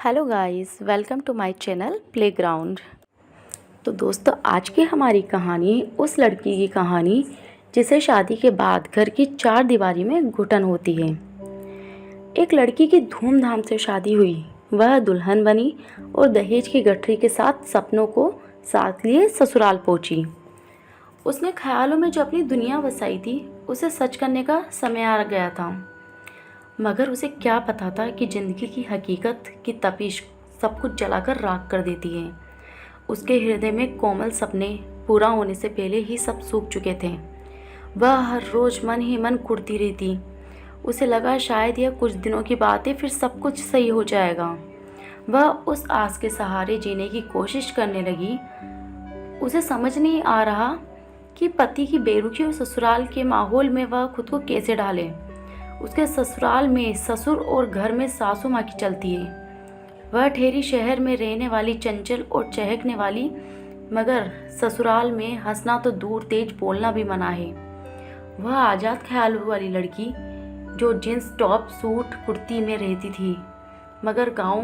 Hello guys, welcome to my channel Playground. तो दोस्तों, आज की हमारी कहानी उस लड़की की कहानी जिसे शादी के बाद घर की चार दीवारी में घुटन होती है। एक लड़की की धूमधाम से शादी हुई, वह दुल्हन बनी और दहेज की गठरी के साथ सपनों को साथ लिए ससुराल पहुंची। उसने ख्यालों में जो अपनी दुनिया बसाई थी उसे सच करने का समय आ गया था, मगर उसे क्या पता था कि ज़िंदगी की हकीकत की तपिश सब कुछ जलाकर राख कर देती है। उसके हृदय में कोमल सपने पूरा होने से पहले ही सब सूख चुके थे। वह हर रोज़ मन ही मन कुढ़ती रहती। उसे लगा शायद यह कुछ दिनों की बात है, फिर सब कुछ सही हो जाएगा। वह उस आस के सहारे जीने की कोशिश करने लगी। उसे समझ नहीं आ रहा कि पति की बेरुखी और ससुराल के माहौल में वह खुद को कैसे डाले। उसके ससुराल में ससुर और घर में सासू माँ की चलती है। वह ठेरी शहर में रहने वाली चंचल और चहकने वाली, मगर ससुराल में हंसना तो दूर तेज बोलना भी मना है। वह आज़ाद ख्यालों वाली लड़की जो जींस टॉप सूट कुर्ती में रहती थी, मगर गांव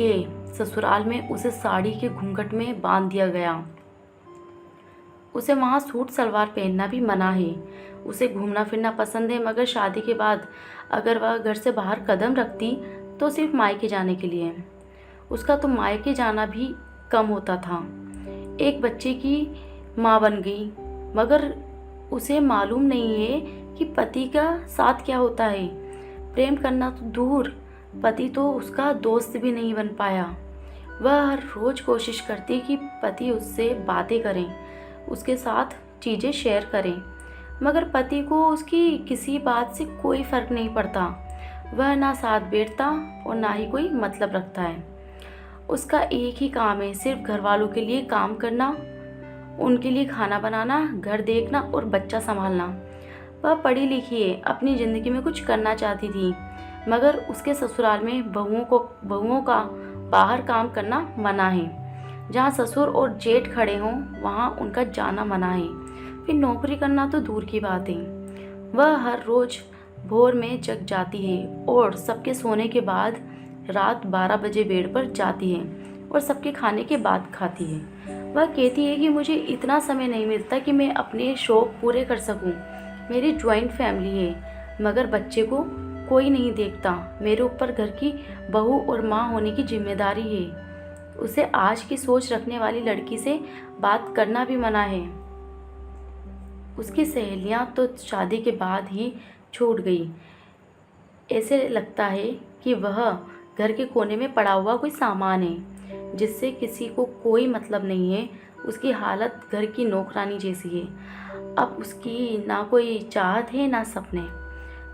के ससुराल में उसे साड़ी के घूंघट में बांध दिया गया। उसे वहाँ सूट सलवार पहनना भी मना है। उसे घूमना फिरना पसंद है, मगर शादी के बाद अगर वह घर से बाहर कदम रखती तो सिर्फ मायके जाने के लिए। उसका तो मायके जाना भी कम होता था। एक बच्चे की माँ बन गई, मगर उसे मालूम नहीं है कि पति का साथ क्या होता है। प्रेम करना तो दूर, पति तो उसका दोस्त भी नहीं बन पाया। वह हर रोज़ कोशिश करती कि पति उससे बातें करें, उसके साथ चीज़ें शेयर करें, मगर पति को उसकी किसी बात से कोई फ़र्क नहीं पड़ता। वह ना साथ बैठता और ना ही कोई मतलब रखता है। उसका एक ही काम है, सिर्फ घर वालों के लिए काम करना, उनके लिए खाना बनाना, घर देखना और बच्चा संभालना। वह पढ़ी लिखी है, अपनी ज़िंदगी में कुछ करना चाहती थी, मगर उसके ससुराल में बहुओं का बाहर काम करना मना है। जहाँ ससुर और जेठ खड़े हों वहाँ उनका जाना मना है। फिर नौकरी करना तो दूर की बात है। वह हर रोज़ भोर में जग जाती है और सबके सोने के बाद रात 12 बजे बेड पर जाती है और सबके खाने के बाद खाती है। वह कहती है कि मुझे इतना समय नहीं मिलता कि मैं अपने शौक़ पूरे कर सकूं। मेरी जॉइंट फैमिली है, मगर बच्चे को कोई नहीं देखता। मेरे ऊपर घर की बहू और माँ होने की जिम्मेदारी है। उसे आज की सोच रखने वाली लड़की से बात करना भी मना है। उसकी सहेलियां तो शादी के बाद ही छूट गई। ऐसे लगता है कि वह घर के कोने में पड़ा हुआ कोई सामान है जिससे किसी को कोई मतलब नहीं है। उसकी हालत घर की नौकरानी जैसी है। अब उसकी ना कोई चाहत है ना सपने।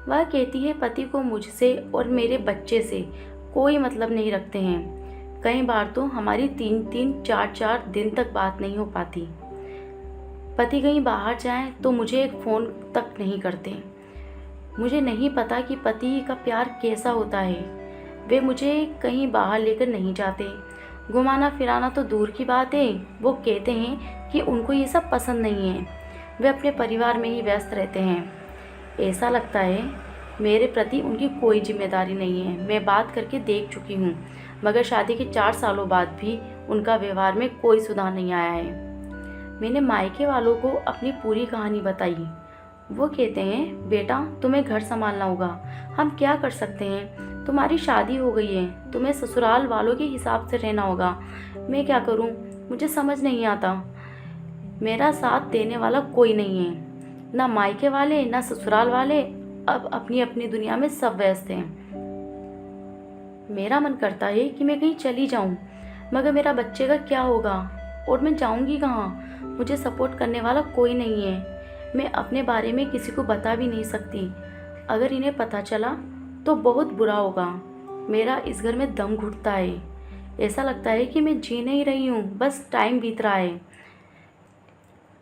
वह कहती है पति को मुझसे और मेरे बच्चे से कोई मतलब नहीं रखते हैं। कई बार तो हमारी 3-3 4-4 दिन तक बात नहीं हो पाती। पति कहीं बाहर जाएं तो मुझे एक फ़ोन तक नहीं करते। मुझे नहीं पता कि पति का प्यार कैसा होता है। वे मुझे कहीं बाहर लेकर नहीं जाते। घुमाना फिराना तो दूर की बात है। वो कहते हैं कि उनको ये सब पसंद नहीं है। वे अपने परिवार में ही व्यस्त रहते हैं। ऐसा लगता है मेरे प्रति उनकी कोई जिम्मेदारी नहीं है। मैं बात करके देख चुकी हूँ, मगर शादी के 4 सालों बाद भी उनका व्यवहार में कोई सुधार नहीं आया है। मैंने मायके वालों को अपनी पूरी कहानी बताई। वो कहते हैं बेटा, तुम्हें घर संभालना होगा। हम क्या कर सकते हैं? तुम्हारी शादी हो गई है, तुम्हें ससुराल वालों के हिसाब से रहना होगा। मैं क्या करूं? मुझे समझ नहीं आता। मेरा साथ देने वाला कोई नहीं है, ना मायके वाले ना ससुराल वाले। अब अपनी अपनी दुनिया में सब व्यस्त हैं। मेरा मन करता है कि मैं कहीं चली जाऊं, मगर मेरा बच्चे का क्या होगा और मैं जाऊंगी कहाँ? मुझे सपोर्ट करने वाला कोई नहीं है। मैं अपने बारे में किसी को बता भी नहीं सकती। अगर इन्हें पता चला तो बहुत बुरा होगा। मेरा इस घर में दम घुटता है। ऐसा लगता है कि मैं जी नहीं रही हूँ, बस टाइम बीत रहा है।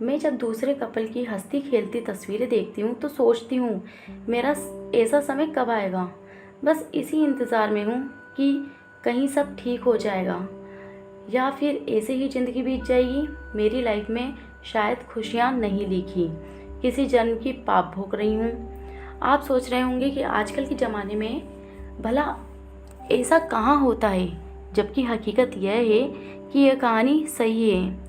मैं जब दूसरे कपल की हंसती खेलती तस्वीरें देखती हूँ तो सोचती हूँ मेरा ऐसा समय कब आएगा। बस इसी इंतज़ार में हूँ कि कहीं सब ठीक हो जाएगा या फिर ऐसे ही ज़िंदगी बीत जाएगी। मेरी लाइफ में शायद खुशियाँ नहीं लिखी, किसी जन्म की पाप भोग रही हूँ। आप सोच रहे होंगे कि आजकल के ज़माने में भला ऐसा कहाँ होता है, जबकि हकीकत यह है कि यह कहानी सही है।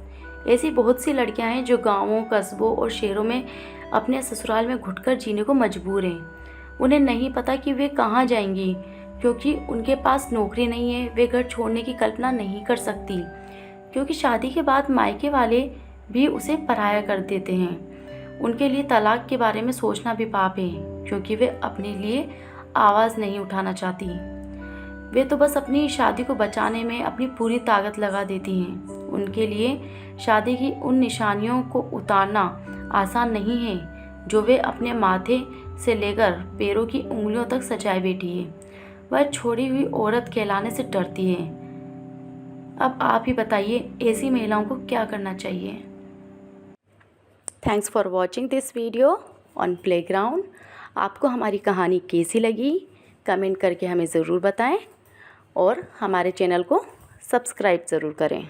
ऐसी बहुत सी लड़कियां हैं जो गांवों, कस्बों और शहरों में अपने ससुराल में घुटकर जीने को मजबूर हैं। उन्हें नहीं पता कि वे कहाँ जाएंगी, क्योंकि उनके पास नौकरी नहीं है। वे घर छोड़ने की कल्पना नहीं कर सकती, क्योंकि शादी के बाद मायके वाले भी उसे पराया कर देते हैं। उनके लिए तलाक के बारे में सोचना भी पाप है, क्योंकि वे अपने लिए आवाज़ नहीं उठाना चाहती। वे तो बस अपनी शादी को बचाने में अपनी पूरी ताकत लगा देती हैं। उनके लिए शादी की उन निशानियों को उतारना आसान नहीं है जो वे अपने माथे से लेकर पैरों की उंगलियों तक सजाए बैठी है। वह छोड़ी हुई औरत कहलाने से डरती है। अब आप ही बताइए, ऐसी महिलाओं को क्या करना चाहिए। Thanks for watching this video on playground. आपको हमारी कहानी कैसी लगी कमेंट करके हमें ज़रूर बताएं और हमारे चैनल को सब्सक्राइब ज़रूर करें।